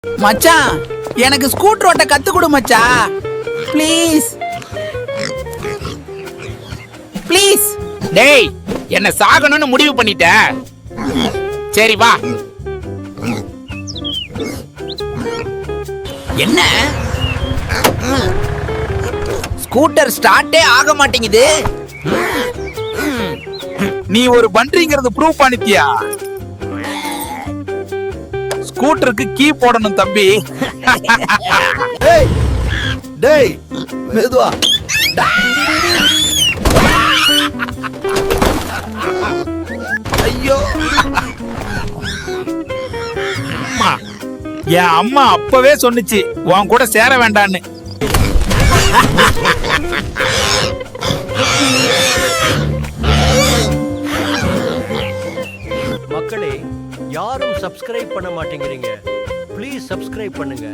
மச்சான், எனக்கு ஸ்கூட்டர் ஓட்ட கத்து கொடு மச்சான். Please please. டேய், என்ன சாகணும்னு முடிவு பண்ணிட்ட? சரி வா. என்ன ஸ்கூட்டர் ஸ்டார்ட்டே ஆக மாட்டேங்குது. நீ ஒரு பன்றிங்கிறது ப்ரூவ் பண்ணிட்டியா? ஸ்கூட்டருக்கு கீ போடணும் தம்பி. டேய் டேய் மெதுவா. ஐயோ, என் அம்மா அப்பவே சொன்னுச்சு உன் கூட சேர வேண்டான்னு. மக்களே, யாரும் சப்ஸ்கிரைப் பண்ண மாட்டேங்கிறீங்க. ப்ளீஸ் சப்ஸ்கிரைப் பண்ணுங்க.